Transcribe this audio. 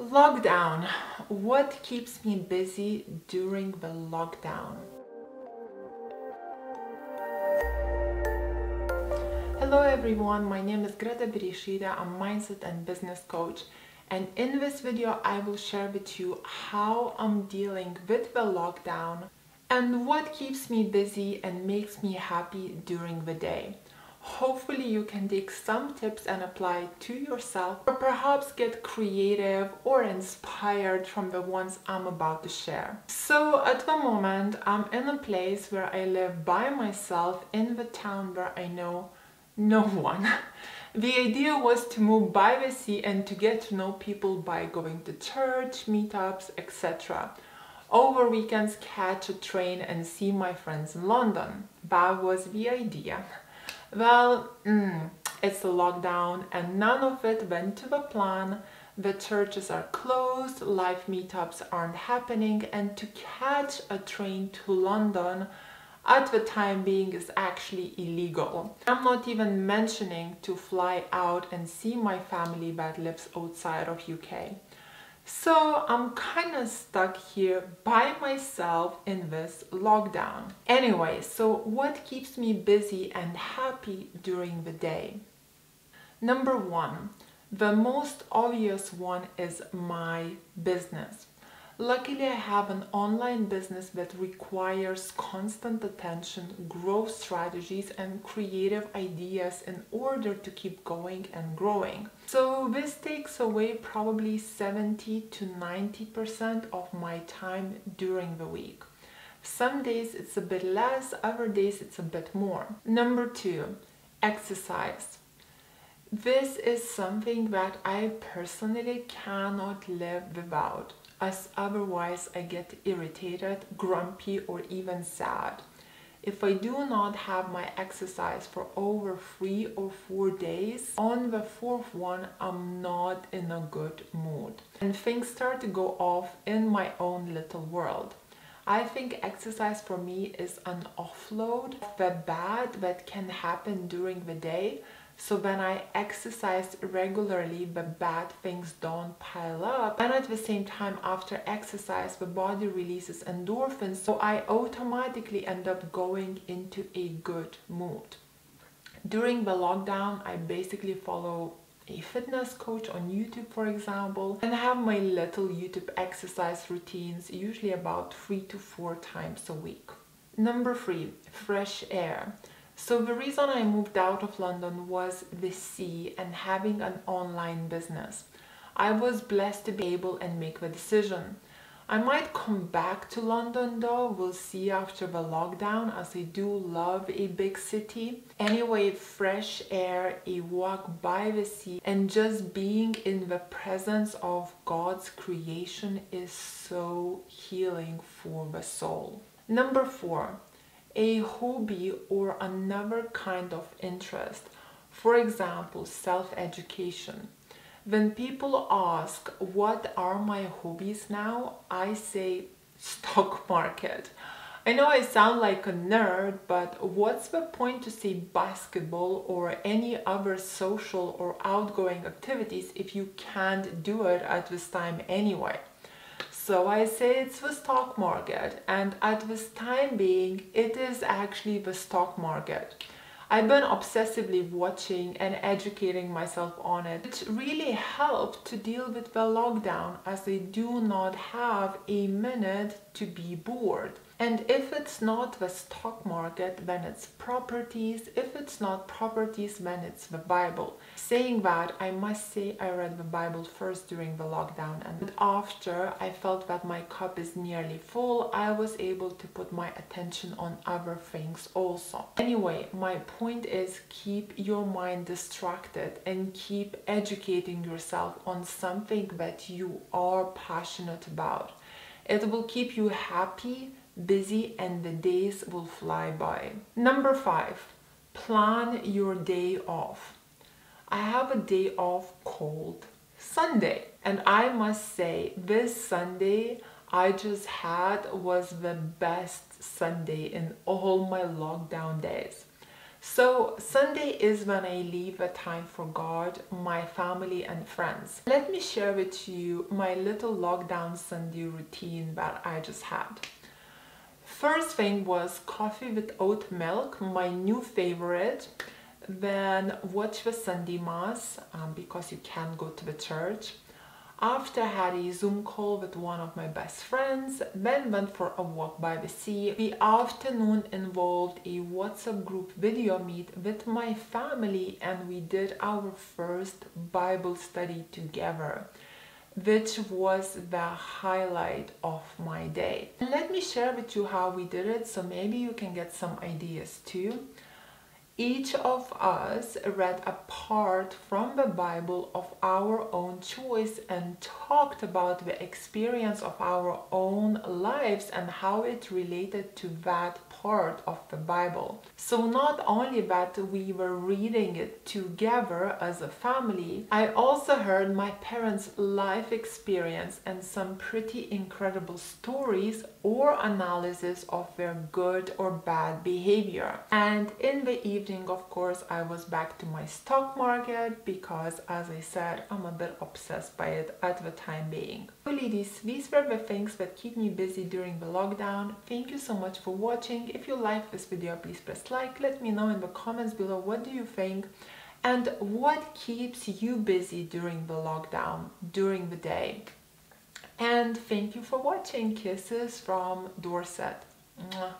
Lockdown. What keeps me busy during the lockdown? Hello everyone, my name is Greta Bereisaite. I'm a mindset and business coach, and in this video I will share with you how I'm dealing with the lockdown and what keeps me busy and makes me happy during the day. Hopefully you can take some tips and apply to yourself, or perhaps get creative or inspired from the ones I'm about to share. So at the moment I'm in a place where I live by myself in the town where I know no one. The idea was to move by the sea and to get to know people by going to church, meetups, etc. Over weekends catch a train and see my friends in London. That was the idea. Well, it's a lockdown and none of it went to the plan. The churches are closed, live meetups aren't happening, and to catch a train to London at the time being is actually illegal. I'm not even mentioning to fly out and see my family that lives outside of UK. So I'm kind of stuck here by myself in this lockdown. Anyway, so what keeps me busy and happy during the day? Number one, the most obvious one is my business. Luckily, I have an online business that requires constant attention, growth strategies, and creative ideas in order to keep going and growing. So this takes away probably 70 to 90% of my time during the week. Some days it's a bit less, other days it's a bit more. Number two, exercise. This is something that I personally cannot live without, as otherwise I get irritated, grumpy, or even sad. If I do not have my exercise for over 3 or 4 days, on the fourth one I'm not in a good mood and things start to go off in my own little world. I think exercise for me is an offload of the bad that can happen during the day. So when I exercise regularly, the bad things don't pile up. And at the same time, after exercise, the body releases endorphins. So I automatically end up going into a good mood. During the lockdown, I basically follow a fitness coach on YouTube, for example, and have my little YouTube exercise routines, usually about 3 to 4 times a week. Number three, fresh air. So the reason I moved out of London was the sea and having an online business. I was blessed to be able and make the decision. I might come back to London though, we'll see after the lockdown, as I do love a big city. Anyway, fresh air, a walk by the sea, and just being in the presence of God's creation is so healing for the soul. Number four, a hobby or another kind of interest. For example, self-education. When people ask what are my hobbies now, I say stock market. I know I sound like a nerd, but what's the point to say basketball or any other social or outgoing activities if you can't do it at this time anyway? So I say it's the stock market, and at this time being, it is actually the stock market. I've been obsessively watching and educating myself on it. It really helped to deal with the lockdown, as I do not have a minute to be bored. And if it's not the stock market, then it's properties. If it's not properties, then it's the Bible. Saying that, I must say I read the Bible first during the lockdown, and after I felt that my cup is nearly full, I was able to put my attention on other things also. Anyway, my point is, keep your mind distracted and keep educating yourself on something that you are passionate about. It will keep you happy, busy, and the days will fly by. Number five, plan your day off. I have a day off called Sunday, and I must say this Sunday I just had was the best Sunday in all my lockdown days. So Sunday is when I leave a time for God, my family and friends. Let me share with you my little lockdown Sunday routine that I just had. First thing was coffee with oat milk, my new favorite. Then watch the Sunday Mass because you can't go to the church. After I had a Zoom call with one of my best friends, then went for a walk by the sea. The afternoon involved a WhatsApp group video meet with my family, and we did our first Bible study together, which was the highlight of my day. And let me share with you how we did it, so maybe you can get some ideas too. Each of us read a part from the Bible of our own choice and talked about the experience of our own lives and how it related to that part of the Bible. So not only that we were reading it together as a family, I also heard my parents' life experience and some pretty incredible stories or analysis of their good or bad behavior. And in the evening, of course, I was back to my stock market because, as I said, I'm a bit obsessed by it at the time being. So ladies, these were the things that keep me busy during the lockdown. Thank you so much for watching. If you like this video, please press like. Let me know in the comments below what do you think and what keeps you busy during the lockdown, during the day. And thank you for watching. Kisses from Dorset. Mwah.